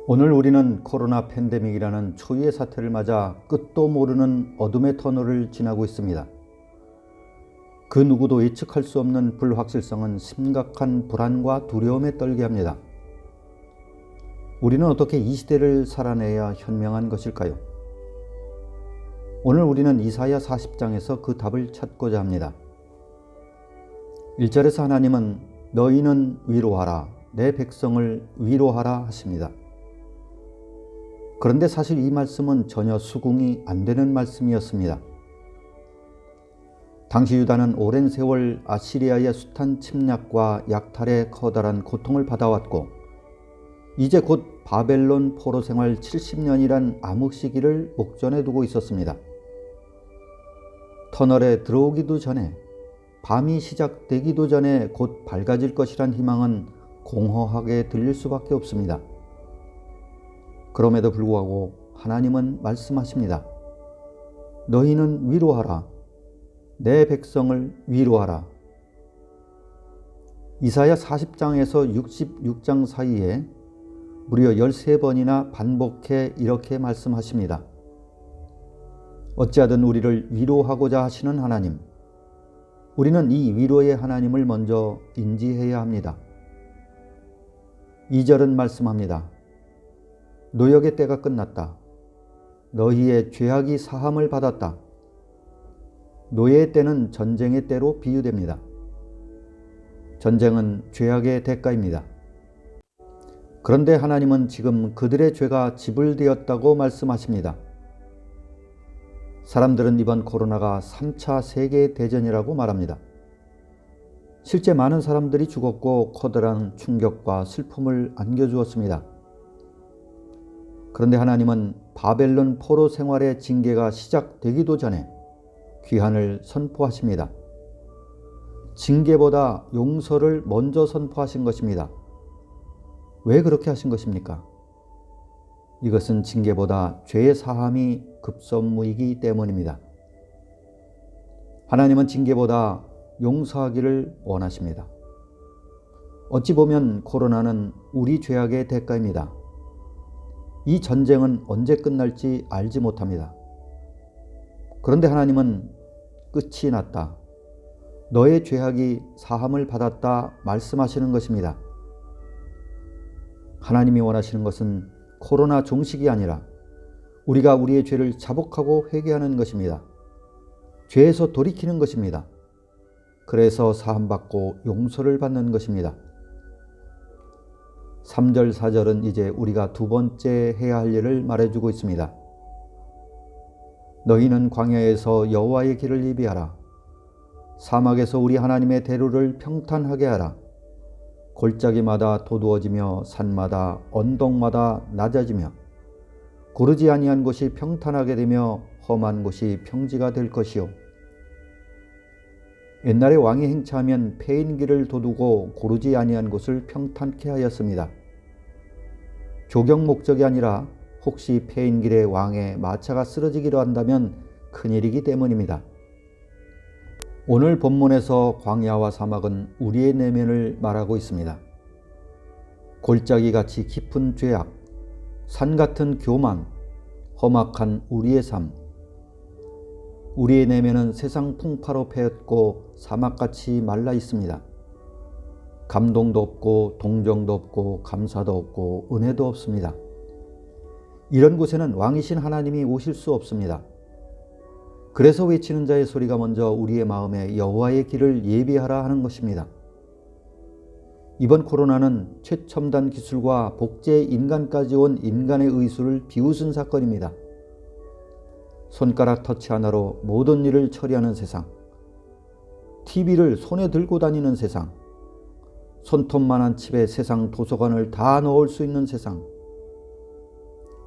오늘 우리는 코로나 팬데믹이라는 초유의 사태를 맞아 끝도 모르는 어둠의 터널을 지나고 있습니다. 그 누구도 예측할 수 없는 불확실성은 심각한 불안과 두려움에 떨게 합니다. 우리는 어떻게 이 시대를 살아내야 현명한 것일까요? 오늘 우리는 이사야 40장에서 그 답을 찾고자 합니다. 1절에서 하나님은 너희는 위로하라, 내 백성을 위로하라 하십니다. 그런데 사실 이 말씀은 전혀 수긍이 안 되는 말씀이었습니다. 당시 유다는 오랜 세월 아시리아의 숱한 침략과 약탈에 커다란 고통을 받아왔고 이제 곧 바벨론 포로 생활 70년이란 암흑 시기를 목전에 두고 있었습니다. 터널에 들어오기도 전에, 밤이 시작되기도 전에 곧 밝아질 것이란 희망은 공허하게 들릴 수밖에 없습니다. 그럼에도 불구하고 하나님은 말씀하십니다. 너희는 위로하라. 내 백성을 위로하라. 이사야 40장에서 66장 사이에 무려 13번이나 반복해 이렇게 말씀하십니다. 어찌하든 우리를 위로하고자 하시는 하나님, 우리는 이 위로의 하나님을 먼저 인지해야 합니다. 2절은 말씀합니다. 노역의 때가 끝났다. 너희의 죄악이 사함을 받았다. 노예의 때는 전쟁의 때로 비유됩니다. 전쟁은 죄악의 대가입니다. 그런데 하나님은 지금 그들의 죄가 지불되었다고 말씀하십니다. 사람들은 이번 코로나가 3차 세계대전이라고 말합니다. 실제 많은 사람들이 죽었고 커다란 충격과 슬픔을 안겨주었습니다. 그런데 하나님은 바벨론 포로 생활의 징계가 시작되기도 전에 귀환을 선포하십니다. 징계보다 용서를 먼저 선포하신 것입니다. 왜 그렇게 하신 것입니까? 이것은 징계보다 죄의 사함이 급선무이기 때문입니다. 하나님은 징계보다 용서하기를 원하십니다. 어찌 보면 코로나는 우리 죄악의 대가입니다. 이 전쟁은 언제 끝날지 알지 못합니다. 그런데 하나님은 끝이 났다. 너의 죄악이 사함을 받았다 말씀하시는 것입니다. 하나님이 원하시는 것은 코로나 종식이 아니라 우리가 우리의 죄를 자복하고 회개하는 것입니다. 죄에서 돌이키는 것입니다. 그래서 사함받고 용서를 받는 것입니다. 3절, 4절은 이제 우리가 두 번째 해야 할 일을 말해주고 있습니다. 너희는 광야에서 여호와의 길을 예비하라. 사막에서 우리 하나님의 대로를 평탄하게 하라. 골짜기마다 도두어지며 산마다 언덕마다 낮아지며 고르지 아니한 곳이 평탄하게 되며 험한 곳이 평지가 될 것이요. 옛날에 왕이 행차하면 패인기를 도두고 고르지 아니한 곳을 평탄케 하였습니다. 조경 목적이 아니라 혹시 패인길에 왕의 마차가 쓰러지기로 한다면 큰일이기 때문입니다. 오늘 본문에서 광야와 사막은 우리의 내면을 말하고 있습니다. 골짜기같이 깊은 죄악, 산같은 교만, 험악한 우리의 삶. 우리의 내면은 세상 풍파로 패였고 사막같이 말라 있습니다. 감동도 없고 동정도 없고 감사도 없고 은혜도 없습니다. 이런 곳에는 왕이신 하나님이 오실 수 없습니다. 그래서 외치는 자의 소리가 먼저 우리의 마음에 여호와의 길을 예비하라 하는 것입니다. 이번 코로나는 최첨단 기술과 복제 인간까지 온 인간의 의술을 비웃은 사건입니다. 손가락 터치 하나로 모든 일을 처리하는 세상, TV를 손에 들고 다니는 세상, 손톱만한 칩에 세상 도서관을 다 넣을 수 있는 세상.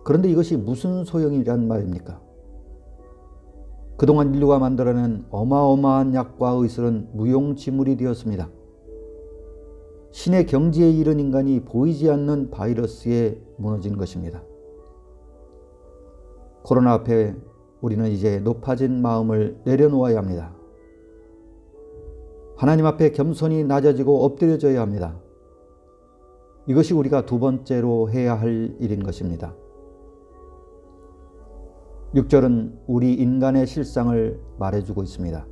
그런데 이것이 무슨 소용이란 말입니까? 그동안 인류가 만들어낸 어마어마한 약과 의술은 무용지물이 되었습니다. 신의 경지에 이른 인간이 보이지 않는 바이러스에 무너진 것입니다. 코로나 앞에 우리는 이제 높아진 마음을 내려놓아야 합니다. 하나님 앞에 겸손히 낮아지고 엎드려져야 합니다. 이것이 우리가 두 번째로 해야 할 일인 것입니다. 6절은 우리 인간의 실상을 말해주고 있습니다.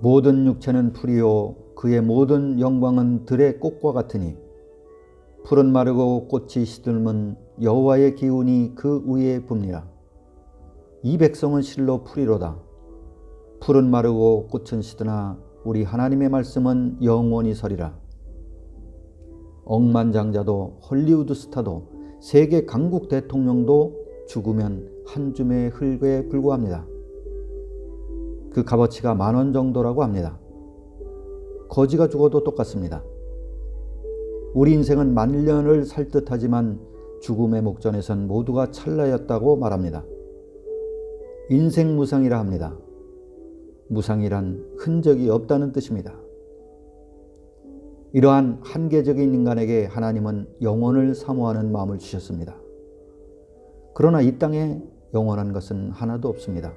모든 육체는 풀이요 그의 모든 영광은 들의 꽃과 같으니 풀은 마르고 꽃이 시들면 여호와의 기운이 그 위에 붑니라. 이 백성은 실로 풀이로다. 풀은 마르고 꽃은 시드나 우리 하나님의 말씀은 영원히 서리라. 억만장자도 헐리우드 스타도 세계 강국 대통령도 죽으면 한 줌의 흙에 불과합니다. 그 값어치가 10,000원 정도라고 합니다. 거지가 죽어도 똑같습니다. 우리 인생은 10,000년을 살 듯하지만 죽음의 목전에선 모두가 찰나였다고 말합니다. 인생 무상이라 합니다. 무상이란 흔적이 없다는 뜻입니다. 이러한 한계적인 인간에게 하나님은 영원을 사모하는 마음을 주셨습니다. 그러나 이 땅에 영원한 것은 하나도 없습니다.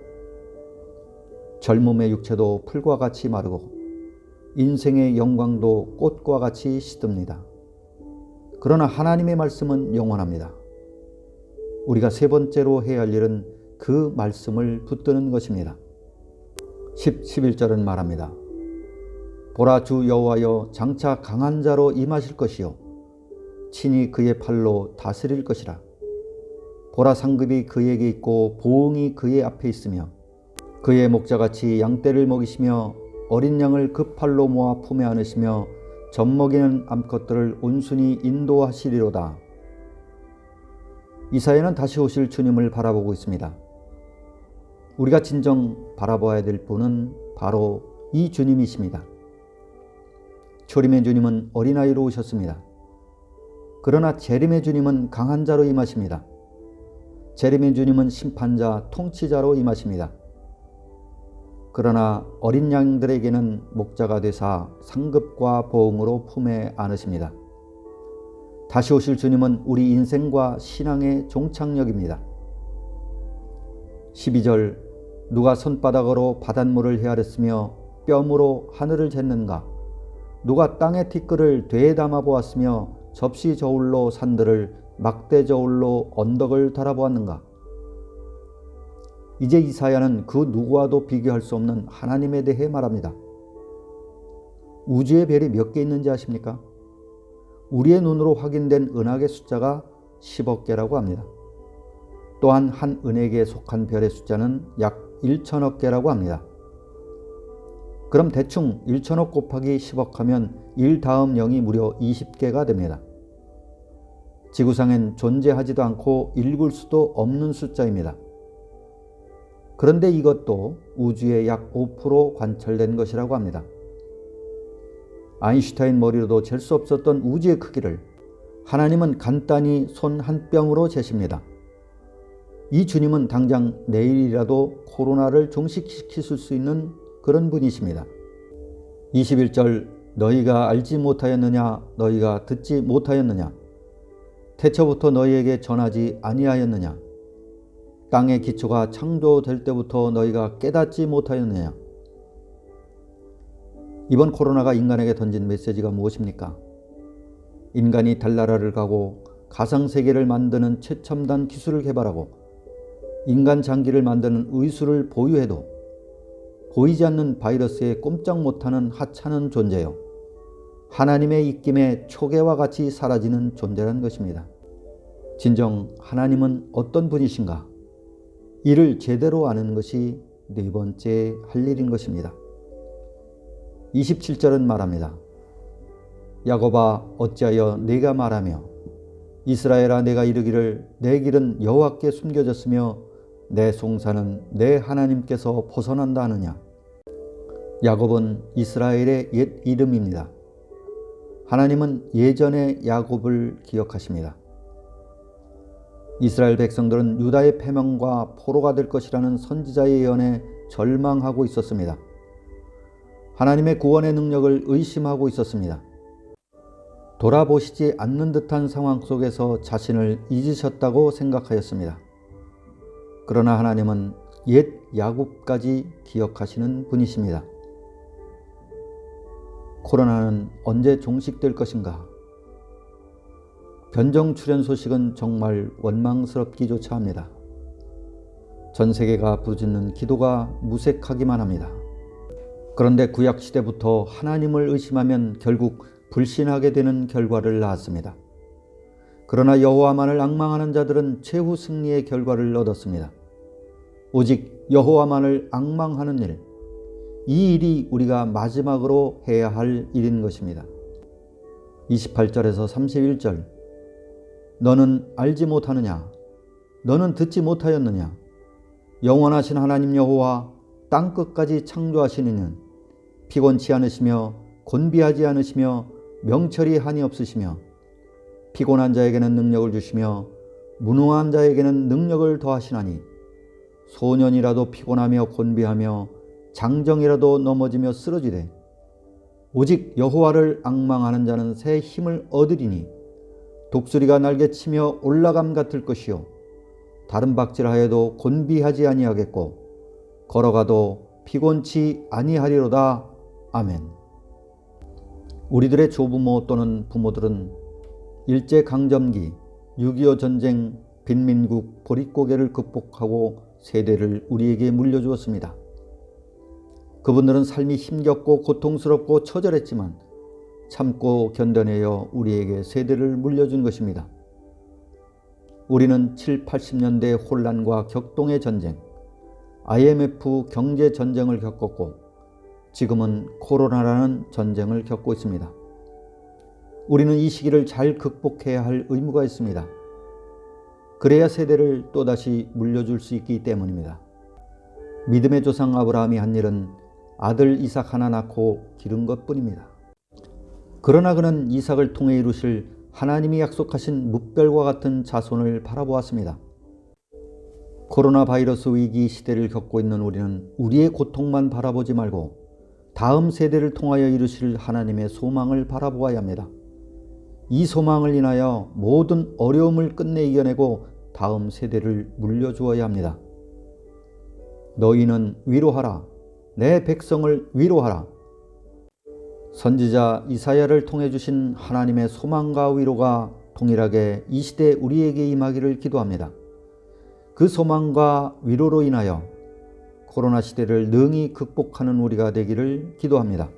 젊음의 육체도 풀과 같이 마르고 인생의 영광도 꽃과 같이 시듭니다. 그러나 하나님의 말씀은 영원합니다. 우리가 세 번째로 해야 할 일은 그 말씀을 붙드는 것입니다. 11절은 말합니다. 보라 주 여호와여 장차 강한 자로 임하실 것이요 친히 그의 팔로 다스릴 것이라. 보라 상급이 그에게 있고 보응이 그의 앞에 있으며 그의 목자같이 양떼를 먹이시며 어린 양을 그 팔로 모아 품에 안으시며 젖먹이는 암컷들을 온순히 인도하시리로다. 이사야는 다시 오실 주님을 바라보고 있습니다. 우리가 진정 바라봐야 될 분은 바로 이 주님이십니다. 초림의 주님은 어린아이로 오셨습니다. 그러나 재림의 주님은 강한 자로 임하십니다. 재림의 주님은 심판자, 통치자로 임하십니다. 그러나 어린 양들에게는 목자가 되사 상급과 보응으로 품에 안으십니다. 다시 오실 주님은 우리 인생과 신앙의 종착역입니다. 12절 누가 손바닥으로 바닷물을 헤아렸으며 뼘으로 하늘을 쟀는가? 누가 땅의 티끌을 되에 담아 보았으며 접시 저울로 산들을 막대 저울로 언덕을 달아보았는가? 이제 이사야는 그 누구와도 비교할 수 없는 하나님에 대해 말합니다. 우주의 별이 몇 개 있는지 아십니까? 우리의 눈으로 확인된 은하계 숫자가 10억 개라고 합니다. 또한 한 은하계에 속한 별의 숫자는 약 1천억 개라고 합니다. 그럼 대충 1천억 곱하기 10억 하면 1 다음 0이 무려 20개가 됩니다. 지구상엔 존재하지도 않고 읽을 수도 없는 숫자입니다. 그런데 이것도 우주의 약 5% 관찰된 것이라고 합니다. 아인슈타인 머리로도 잴 수 없었던 우주의 크기를 하나님은 간단히 손 한 뼘으로 재십니다. 이 주님은 당장 내일이라도 코로나를 종식시킬 수 있는 그런 분이십니다. 21절 너희가 알지 못하였느냐 너희가 듣지 못하였느냐 태초부터 너희에게 전하지 아니하였느냐 땅의 기초가 창조될 때부터 너희가 깨닫지 못하였느냐. 이번 코로나가 인간에게 던진 메시지가 무엇입니까? 인간이 달나라를 가고 가상세계를 만드는 최첨단 기술을 개발하고 인간 장기를 만드는 의술을 보유해도 보이지 않는 바이러스에 꼼짝 못하는 하찮은 존재요. 하나님의 입김에 초계와 같이 사라지는 존재라는 것입니다. 진정 하나님은 어떤 분이신가? 이를 제대로 아는 것이 네 번째 할 일인 것입니다. 27절은 말합니다. 야곱아 어찌하여 내가 말하며 이스라엘아 내가 이르기를 내 길은 여호와께 숨겨졌으며 내 송사는 내 하나님께서 벗어난다 하느냐. 야곱은 이스라엘의 옛 이름입니다. 하나님은 예전의 야곱을 기억하십니다. 이스라엘 백성들은 유다의 패망과 포로가 될 것이라는 선지자의 예언에 절망하고 있었습니다. 하나님의 구원의 능력을 의심하고 있었습니다. 돌아보시지 않는 듯한 상황 속에서 자신을 잊으셨다고 생각하였습니다. 그러나 하나님은 옛 야곱까지 기억하시는 분이십니다. 코로나는 언제 종식될 것인가? 변정 출현 소식은 정말 원망스럽기조차 합니다. 전 세계가 부르짖는 기도가 무색하기만 합니다. 그런데 구약 시대부터 하나님을 의심하면 결국 불신하게 되는 결과를 낳았습니다. 그러나 여호와만을 앙망하는 자들은 최후 승리의 결과를 얻었습니다. 오직 여호와만을 앙망하는 일, 이 일이 우리가 마지막으로 해야 할 일인 것입니다. 28절에서 31절, 너는 알지 못하느냐? 너는 듣지 못하였느냐? 영원하신 하나님 여호와 땅끝까지 창조하신 이는 피곤치 않으시며 곤비하지 않으시며 명철이 한이 없으시며 피곤한 자에게는 능력을 주시며 무능한 자에게는 능력을 더하시나니 소년이라도 피곤하며 곤비하며 장정이라도 넘어지며 쓰러지되 오직 여호와를 앙망하는 자는 새 힘을 얻으리니 독수리가 날개치며 올라감 같을 것이요 다른 박질하여도 곤비하지 아니하겠고 걸어가도 피곤치 아니하리로다. 아멘. 우리들의 조부모 또는 부모들은 일제강점기, 6.25 전쟁, 빈민국 보릿고개를 극복하고 세대를 우리에게 물려주었습니다. 그분들은 삶이 힘겹고 고통스럽고 처절했지만 참고 견뎌내어 우리에게 세대를 물려준 것입니다. 우리는 7, 80년대 혼란과 격동의 전쟁, IMF 경제 전쟁을 겪었고 지금은 코로나라는 전쟁을 겪고 있습니다. 우리는 이 시기를 잘 극복해야 할 의무가 있습니다. 그래야 세대를 또다시 물려줄 수 있기 때문입니다. 믿음의 조상 아브라함이 한 일은 아들 이삭 하나 낳고 기른 것뿐입니다. 그러나 그는 이삭을 통해 이루실 하나님이 약속하신 뭇별과 같은 자손을 바라보았습니다. 코로나 바이러스 위기 시대를 겪고 있는 우리는 우리의 고통만 바라보지 말고 다음 세대를 통하여 이루실 하나님의 소망을 바라보아야 합니다. 이 소망을 인하여 모든 어려움을 끝내 이겨내고 다음 세대를 물려주어야 합니다. 너희는 위로하라. 내 백성을 위로하라. 선지자 이사야를 통해 주신 하나님의 소망과 위로가 동일하게 이 시대 우리에게 임하기를 기도합니다. 그 소망과 위로로 인하여 코로나 시대를 능히 극복하는 우리가 되기를 기도합니다.